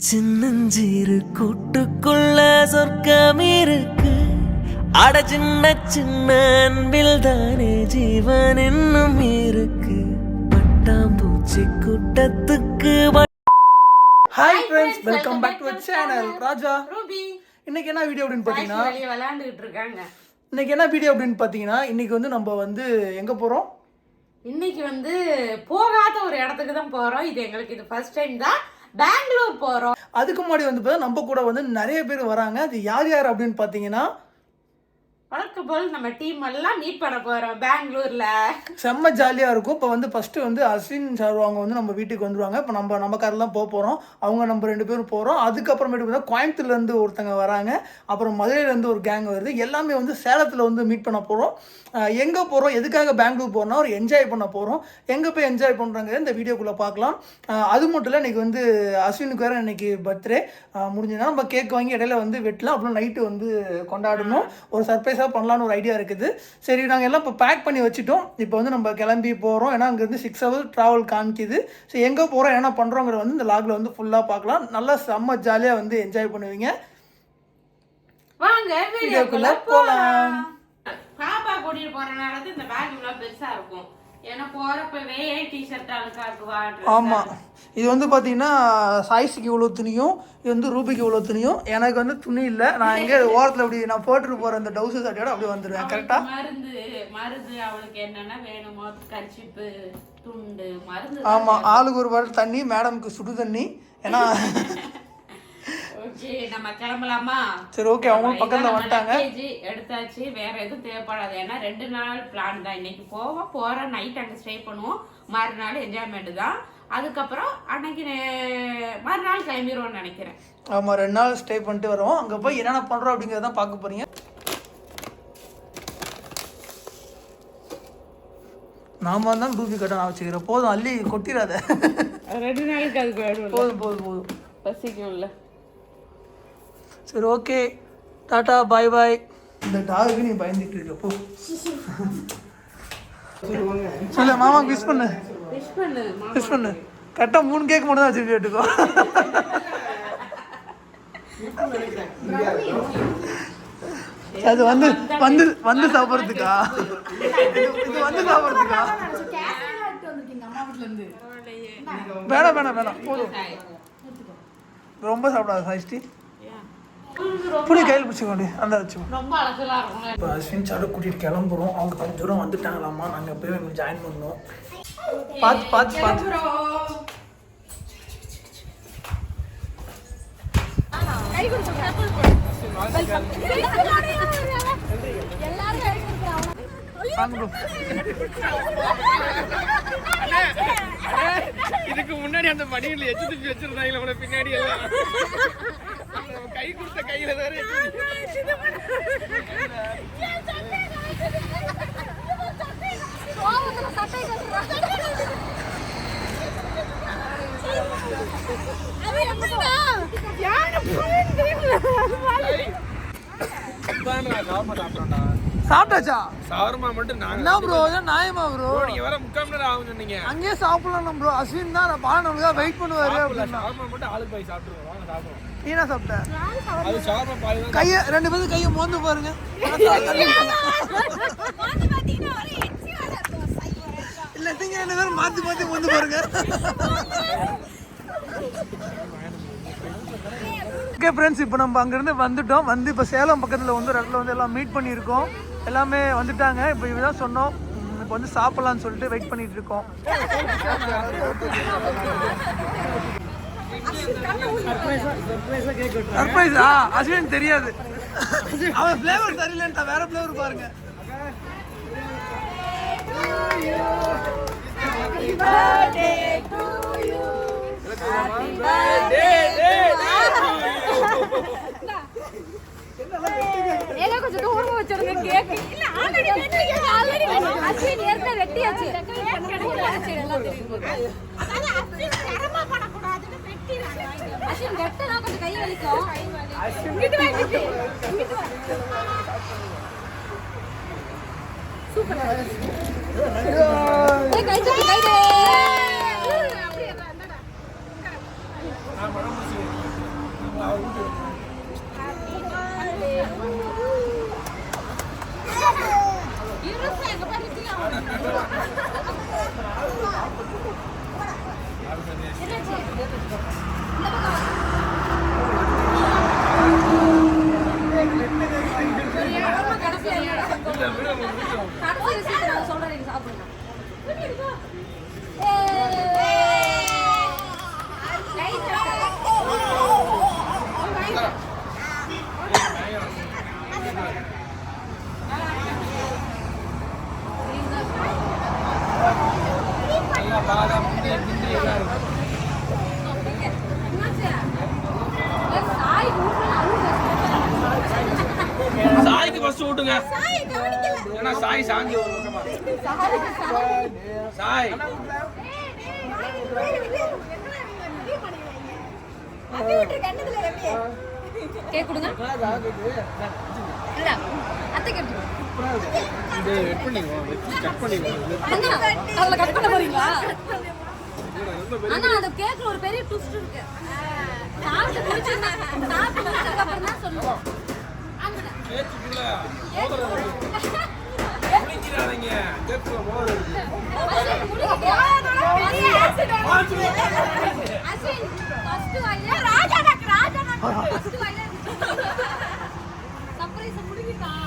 சின்னஞ்சீரு கூட்டுக்குள்ள சொர்க்கம் இருக்கு. அட சின்ன சின்ன அன்பில் தானே ஜீவன் இன்னும் இருக்கு. பட்டாம்பூச்சி கூட்டத்துக்கு hi friends, welcome back to channel Raja Ruby. இன்னைக்கு என்ன வீடியோ அப்படின்னு பார்த்தீங்கன்னா விளையாண்டுகிட்டு இருக்காங்க. இன்னைக்கு என்ன வீடியோ அப்படின்னு பார்த்தீங்கன்னா இன்னைக்கு வந்து நம்ம வந்து எங்க போறோம்? இன்னைக்கு வந்து போகாத ஒரு இடத்துக்கு தான் போறோம். இது எங்களுக்கு இது ஃபர்ஸ்ட் டைம் தான். பெங்களூர் போறோம். அதுக்கு முன்னாடி வந்து நம்ம கூட வந்து நிறைய பேர் வராங்க. அது யார் யார் அப்படின்னு பார்த்தீங்கன்னா வழக்கம் போல் நம்ம டீம் எல்லாம் மீட் பண்ண போறோம் பெங்களூர்ல. செம்ம ஜாலியாக இருக்கும். இப்போ வந்து ஃபஸ்ட்டு வந்து அஸ்வின் சார் அவங்க வந்து நம்ம வீட்டுக்கு வந்துருவாங்க. இப்போ நம்ம காரில் தான் போகிறோம். அவங்க நம்ம 2 பேரும் போகிறோம். அதுக்கப்புறமேட்டு பார்த்தா கோயம்புத்தூர்லேருந்து ஒருத்தங்க வராங்க. அப்புறம் மதுரையிலேருந்து ஒரு கேங் வருது. எல்லாமே வந்து சேலத்தில் வந்து மீட் பண்ண போகிறோம். எங்கே போகிறோம், எதுக்காக பெங்களூர் போகிறோம்னா ஒரு என்ஜாய் பண்ண போகிறோம். எங்கே போய் என்ஜாய் பண்ணுறாங்க இந்த வீடியோக்குள்ளே பார்க்கலாம். அது மட்டும் இல்லை, இன்றைக்கி வந்து அஸ்வினுக்கு வேறு இன்றைக்கி பர்த்டே முடிஞ்சுன்னா நம்ம கேக் வாங்கி இடையில வந்து வெட்டலாம். அப்புறம் நைட்டு வந்து கொண்டாடணும். ஒரு சர்ப்ரைஸாக பண்ணலான்னு ஒரு ஐடியா இருக்குது. சரி, நாங்கள் எல்லாம் இப்போ பேக் பண்ணி வச்சுட்டோம். இப்போ வந்து நம்ம கிளம்பி போகிறோம். ஏன்னா அங்கேருந்து 6 hours ட்ராவல் காமிக்குது. ஸோ எங்கே போகிறோம் என்ன பண்ணுறோங்கிற வந்து இந்த லாகில் வந்து ஃபுல்லாக பார்க்கலாம். நல்லா செம்ம ஜாலியாக வந்து என்ஜாய் பண்ணுவீங்க. வாங்க வீடியோக்குள்ளே போகலாம். பாப்பா கூட்டிட்டு போறனால தான் இந்த பேக் இவ்வளவு பெருசா இருக்கும். ஏன்னா போறப்ப வேயே டிஷர்ட் அழுக்கா இருக்குவா. ஆமாம், இது வந்து பார்த்தீங்கன்னா சாய்ஸுக்கு இவ்வளோ துணியும், இது வந்து ரூபிக்கு இவ்வளோ துணியும். எனக்கு வந்து துணி இல்லை. நான் எங்கே ஓரத்தில் அப்படி நான் போட்டுட்டு போகிற அந்த டவுசு சட்டையோட அப்படி வந்துடுவேன். கரெக்டாக மருந்து அவளுக்கு என்னென்ன வேணுமோ, கர்ச்சிப்பு, துண்டு, மருந்து. ஆமாம், ஆளுக்கு ஒரு பாட்டில் தண்ணி, மேடமுக்கு சுடு தண்ணி. ஏன்னா ஓகே, நம்ம கிளம்பலாமா? சரி, ஓகே. அவங்களும் பக்கத்தில் வந்துட்டாங்க. எடுத்தாச்சு. வேற எதுவும் தேவைப்படாது. ஏன்னா 2 நாள் பிளான் தான். இன்னைக்கு போற நைட் அங்கே ஸ்டே பண்ணுவோம். மறுநாள் என்ஜாய்மெண்ட் தான். அதுக்கப்புறம் அன்னைக்கு மறுநாள் கிளம்பிடுவோம்னு நினைக்கிறேன். ஆமாம், 2 நாள் ஸ்டே பண்ணிட்டு வரோம். அங்கே போய் என்னென்ன பண்ணுறோம் அப்படிங்கிறத பார்க்க போகிறீங்க. நாம தான் ரூபி கட்ட நான் வச்சுக்கிறேன். போதும், அள்ளி கொட்டிடாத. 2 நாளுக்கு அதுக்கு போதும் போதும் போதும், பசிக்கும்ல. சரி, ஓகே, டாட்டா, பாய் பாய். இந்த டாகுக்கு நீ பயந்துட்டு இருக்க போ. சொல்ல மாமா விஷ் பண்ணு. விஷ் பண்ணு. கரெக்டாக 3 கேக் மட்டும் தான் வச்சுட்டு கேட்டுக்கோ. அது வந்து வந்து வந்து சாப்பிட்றதுக்கா? இது வந்து சாப்பிட்றதுக்கா? வேணாம் வேணாம் வேணாம், போதும். ரொம்ப சாப்பிடாத சாய்ஸ்டி. புளி கையில் பிடிச்சிக்கோண்டி, அந்த வச்சு. இப்போ அஸ்வின் சாரை கூட்டிகிட்டு கிளம்புறோம். அவங்க கொஞ்சம் தூரம் வந்துட்டாங்களாம்மா. நாங்கள் போய் எங்களுக்கு ஜாயின் பண்ணோம். பார்த்து பார்த்து பார்த்து. இதுக்கு முன்னாடி அந்த பணியில் எச்சு தூக்கி வச்சிருந்தாங்க பின்னாடி எல்லாம். கை கொடுத்த கையில வேற சாப்பிட்டாச்சா? சவர்மா மட்டும் நாங்க என்ன ப்ரோ, நியாயமா ப்ரோ? நீங்க வர 3/4 மணி நேரம் ஆகும் சொன்னீங்க. அங்கேயே சாப்பிடலாம் ப்ரோ. அஸ்வின் தான் பாலனுக்காக வெயிட் பண்ணுவாரு அப்படின்னா. சவர்மா மட்டும் ஆளுக்கு போய் சாப்பிடுவோம். வாங்க சாப்பிடுவோம். நீ என்ன சாப்பிட்ட? அது சவர்மா பால் தான். கையை 2 பேரும் கையை மோந்து பாருங்க. இல்ல, நீங்க 2 பேரும் மாத்தி மாத்தி மோந்து பாருங்க. ஓகே ஃப்ரெண்ட்ஸ், இப்போ நம்ம அங்கேருந்து வந்துட்டோம். வந்து இப்போ சேலம் பக்கத்தில் வந்து ஒரு இடத்துல வந்து எல்லாம் மீட் பண்ணியிருக்கோம். எல்லாமே வந்துட்டாங்க. இப்போ இதுதான் சொன்னோம், இப்போ வந்து சாப்பிட்லான்னு சொல்லிட்டு வெயிட் பண்ணிட்டு இருக்கோம். சர்ப்ரைஸா? அஸ்வின் தெரியாது. அவன் ஃப்ளேவர் சரியில்லைன்ட்டா, வேற ஃப்ளேவர் பாருங்க. Happy birthday to you. Happy birthday to you. ஏங்க கொஞ்சம் தூரமா வச்சிருங்க கேக். இல்ல, ஆல்ரெடி அஸ்வின் ஏற்கனவே வெட்டியாச்சு. எல்லாம் தெரியும். அதால அஸ்வின் தரமா பண்ண கூடாதுன்னு வெட்டிறாங்க. அஸ்வின் வெட்டனா கொஞ்சம் கை வலிக்கும். இங்கிட்டு வா, இங்கிட்டு வா. சூப்பர். கை கை கை. சாய்க்கு ஃபர்ஸ்ட் ஊட்டுங்க. ஏன்னா சாய் சாஞ்சி ஒரு பக்கமா. சாய் கேக் கொடுங்க. இல்ல அத்தை கேக் இது வெட் பண்ணிடுவோம், கட் பண்ணிடுவோம். அண்ணா அதுல கட் பண்ண போறீங்களா? அண்ணா அந்த கேக்ல ஒரு பெரிய ட்விஸ்ட் இருக்கு. சாப்பிட்டு முடிச்சதுக்கு அப்புறம் தான் சொல்லுவோம். கேக்குள்ள மோதிரம் இருக்கு. குளிக்கிறாதீங்க. கேக்குள்ள மோதிரம் இருக்கு. அஸ்வின் ஃபர்ஸ்ட் வாயில ராஜா ஃபர்ஸ்ட் வாயில சர்ப்ரைஸ் முழுங்கிட்டான்.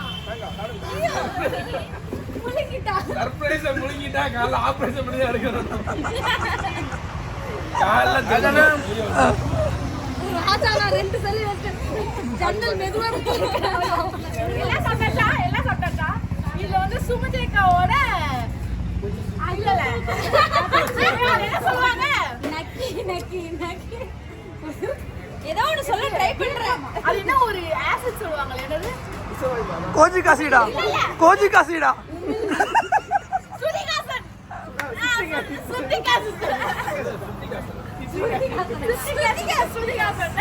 சர்ப்ரைஸ் முழுங்கிட்டா காலைல ஆபரேஷன் பண்ணி தான் எடுக்கணும். காலைல ராஜா நான் 2 சொல்லி வச்சேன். ஜன்னல் மெதுவா இருக்கு. எல்லாம் சாப்பிட்டாச்சா? இது வந்து சுமதிகாவோட இல்லல. என்ன சொல்வாங்க? நக்கி ஏதோ ஒன்னு சொல்ல ட்ரை பண்றேன். அது என்ன ஒரு ஆசிட் சொல்வாங்க என்னது? கோஜி காசிடா. சுதிகாசன்.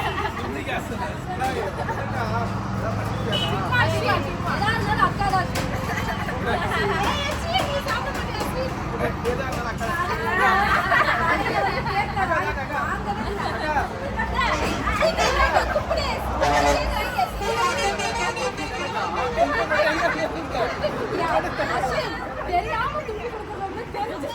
தெரியாம துணி கொடுக்கறவங்க தெரிஞ்சு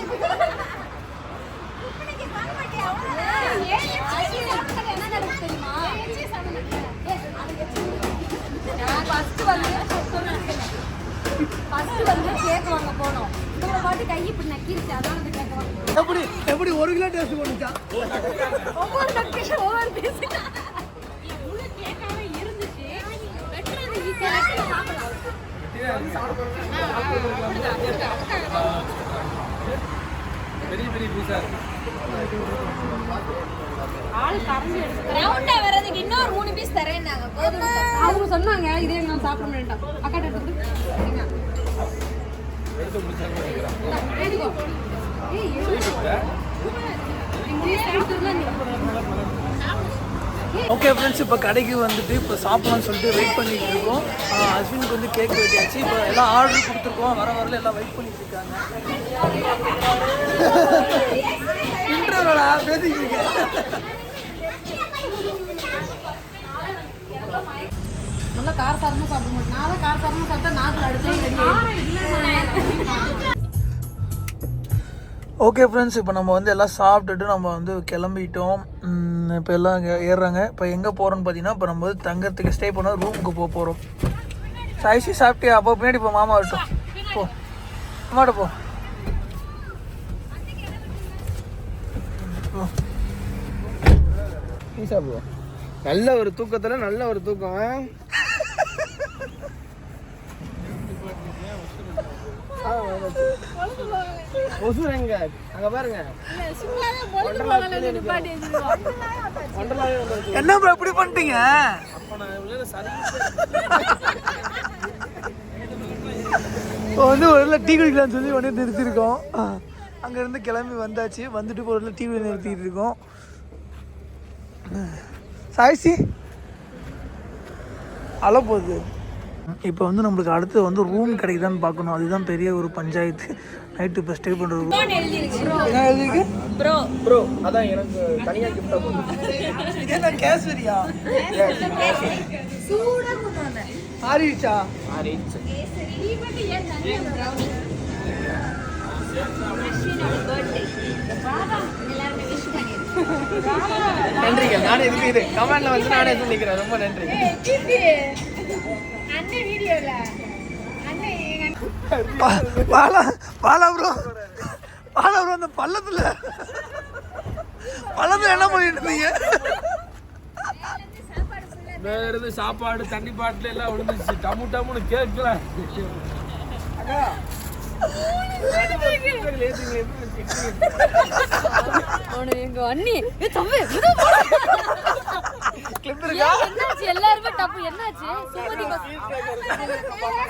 கேக் வாங்க போனோம். உங்களை பாட்டு கை இப்படி நக்கிருச்சு. அதான் அந்த கேக் வாங்க. எப்படி 1 கிலோ டேஸ்ட் பண்ணுச்சா? ஒவ்வொரு நக்கி ஒவ்வொரு பீஸ் முழு கேக்காவே இருந்துச்சு. வெட்டுறது ஈஸியா சாப்பிடலாம். பெரிய பெரிய பீஸா இருக்கு. ஆள் கரண்டி எடுத்து ரவுண்டா வரதுக்கு இன்னொரு 3 பீஸ் தரேன்னாங்க. போதும் அவங்க சொன்னாங்க. இதே நான் சாப்பிட மாட்டேன். அக்கா எடுத்து கொடுங்க. எடுத்து முடிச்சாங்க நினைக்கிறேன். எடுங்கோ. ஏய் ஓகே ஃப்ரெண்ட்ஸ், இப்போ கடைக்கு வந்துட்டு இப்போ சாப்பிடலாம்னு சொல்லிட்டு வெயிட் பண்ணிட்டு இருக்கோம். அஸ்வினுக்கு வந்து கேக் வெட்டியாச்சு. இப்போ எல்லாம் ஆர்டர் கொடுத்துருக்கோம். வரல எல்லாம் வெயிட் பண்ணிட்டு இருக்காங்க. இன்டர்வலா பேசிக்கிட்டு நல்லா காரசாரமா சாப்பிட மாட்டேன். நான் தான் காரசாரமா சாப்பிட்டா நாக்குல அடுத்து ஓகே ஃப்ரெண்ட்ஸ், இப்போ நம்ம வந்து எல்லாம் சாப்பிட்டுட்டு நம்ம வந்து கிளம்பிட்டோம். இப்போ எல்லாம் இங்கே ஏறுறாங்க. இப்போ எங்கே போகிறோன்னு பார்த்தீங்கன்னா, இப்போ நம்ம வந்து தங்கறதுக்கு ஸ்டே பண்ண ரூமுக்கு போக போகிறோம். சாய்ச்சி சாப்பிட்டியா? அப்போ பின்னாடி இப்போ மாமா வரட்டும். போ அம்மாட்ட போ. நல்ல ஒரு தூக்கத்துல நல்ல ஒரு தூக்கம். ஒசுரங்க அங்க பாருங்க. என்ன ப்ரோ இப்படி பண்ணிட்டீங்க? இப்போ வந்து ஒரு டீ குடிக்கலாம்னு சொல்லி உடனே நிறுத்திருக்கோம். அங்கேருந்து கிளம்பி வந்தாச்சு. வந்துட்டு ஒரு டிவி நிறுத்திட்டு இருக்கோம். சாய்ச்சி அழ போகுது. இப்போ வந்து நம்மளுக்கு அடுத்து வந்து ரூம் கிடைக்குதான்னு பார்க்கணும். அதுதான் பெரிய ஒரு பஞ்சாயத்து. நைட்டு இப்போ ஸ்டே பண்ணுறது. என்ன எழுதிருக்கு? ப்ரோ அதான் எனக்கு தனியா கிஃப்டா போகுது. இது என்ன கேசரியா? சூடா கொண்டு வந்தேன். ஆரிச்சா? நன்றிங்க. நானே இது கமெண்ட்ல வந்து நானே சொல்லிக்கிறேன். ரொம்ப நன்றி. அண்ணன் வீடியோல பாலா ப்ரோ அந்த பள்ளத்துல என்ன பண்ணிட்டு இருந்தீங்க? வேற இருந்து சாப்பாடு தண்ணி பாட்டில் எல்லாம் விழுந்துச்சு. டமுன்னு கேட்கலாம். எங்க அண்ணி என்னாச்சு? எல்லாருமே டப்பு. என்னாச்சு?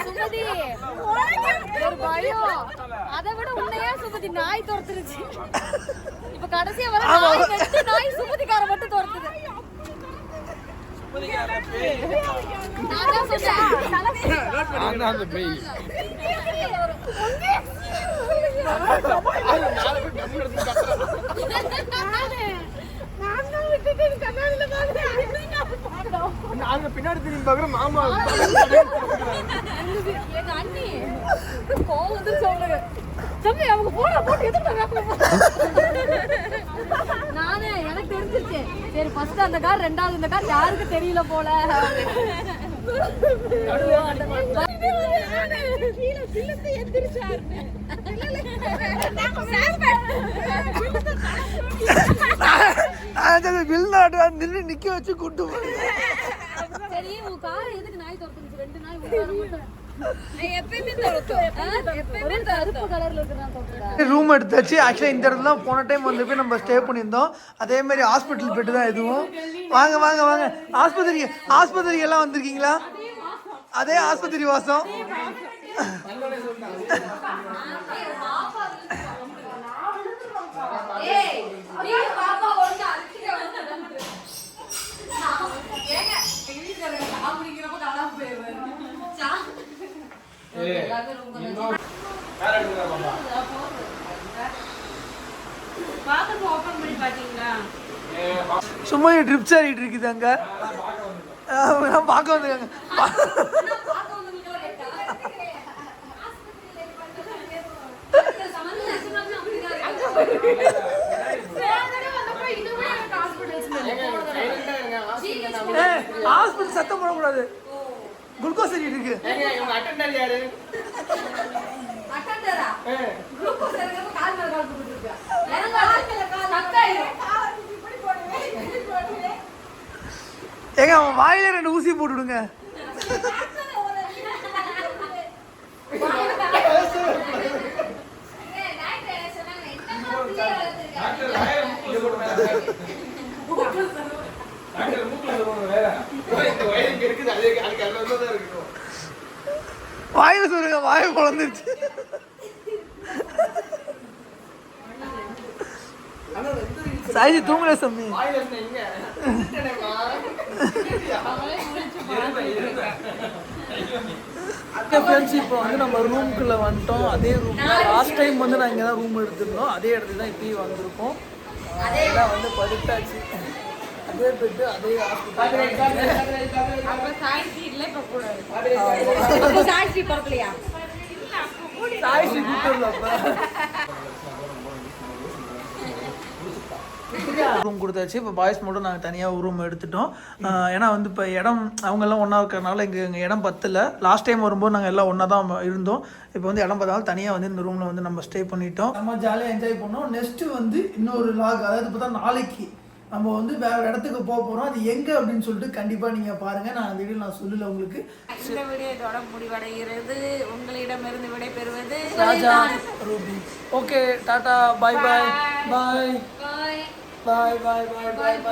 சுமதி ஒரு பயம். அதை விட உன்னையா சுமதி நாய் துரத்துருச்சு. இப்ப கடைசியா வர நாய் சுமதிக்கார மட்டும் துரத்துது. நான் தான் சொன்னேன். அந்த பேய் பின்னாடி திரும்பி பாக்குற மாமா எங்க அண்ணி கோவம் வந்து சொல்லுங்க தம்பி அவங்க போட்டு எதுக்கு நானே எனக்கு தெரிஞ்சிருச்சு. சரி ஃபர்ஸ்ட் அந்த கார், ரெண்டாவது இந்த கார் யாருக்கு தெரியல போல. வெளிநாட்டு நின்று நிக்க வச்சு கூட்டு சரி உன் காரை எதுக்கு நாய் துரத்துச்சு? 2 நாய் மட்டும். ரூம் எடுத்தாச்சு. ஆக்சுவலாக இந்த இடத்துல தான் போன டைம் வந்து போய் நம்ம ஸ்டே பண்ணியிருந்தோம். அதே மாதிரி ஹாஸ்பிட்டல் பெட்டு தான் இதுவும். வாங்க ஆஸ்பத்திரி எல்லாம் வந்திருக்கீங்களா? அதே ஆஸ்பத்திரி வாசம். சும்மா ட்ரிப்ஸ் ஆடிட்டு இருக்குது அங்க. பார்க்க வந்துருக்காங்க. ஹாஸ்பிட்டல் சத்தம் போடக்கூடாது. குளுக்கோஸ் ஏறிட்டு இருக்கு. அட்டெண்டர் யாரு? ஏங்க அவன் வாயில 2 ஊசி போட்டுடுங்க. வாயில சொல்லுங்க, வாயை பொழந்துருச்சு. சாய்ஜி தூங்கல சம்மி. ஃப்ரெண்ட்ஸ் இப்போ வந்து நம்ம ரூம்குள்ளே வந்துட்டோம். அதே ரூம் லாஸ்ட் டைம் வந்து நான் இங்கே தான் ரூம் எடுத்திருந்தோம். அதே இடத்துல தான் இப்பயும் வந்திருக்கோம். அதெல்லாம் வந்து படுத்தாச்சு. அதே பெட்டு அதே சாய்ஸ்ரீ கூப்பிட்டு ரூம் கொடுத்தாச்சு. இப்போ பாய்ஸ் மட்டும் நாங்கள் தனியாக ரூம் எடுத்துட்டோம். ஏன்னா வந்து இப்போ இடம் அவங்கெல்லாம் ஒன்றா இருக்கிறனால எங்கள் இடம் பத்தல. லாஸ்ட் டைம் வரும்போது நாங்கள் எல்லாம் ஒன்றா தான் இருந்தோம். இப்போ வந்து இடம் பார்த்தாலும் தனியாக வந்து இந்த ரூமில் வந்து நம்ம ஸ்டே பண்ணிட்டோம். நம்ம ஜாலியாக என்ஜாய் பண்ணோம். நெக்ஸ்ட்டு வந்து இன்னொரு லாக், அதாவது இப்போ தான் நாளைக்கு நம்ம வந்து வேற இடத்துக்கு போக போகிறோம். அது எங்கே அப்படின்னு சொல்லிட்டு கண்டிப்பாக நீங்கள் பாருங்கள். நான் அந்த வீடியோ நான் சொல்லல உங்களுக்கு. இந்த வீடியோ இதோட முடிவடைகிறது. உங்களிடமிருந்து விடைபெறுவது ராஜா ரூபி. ஓகே, டாடா, பாய் பாய் பாய் பாய் பாய் பாய் பாய் பாய்.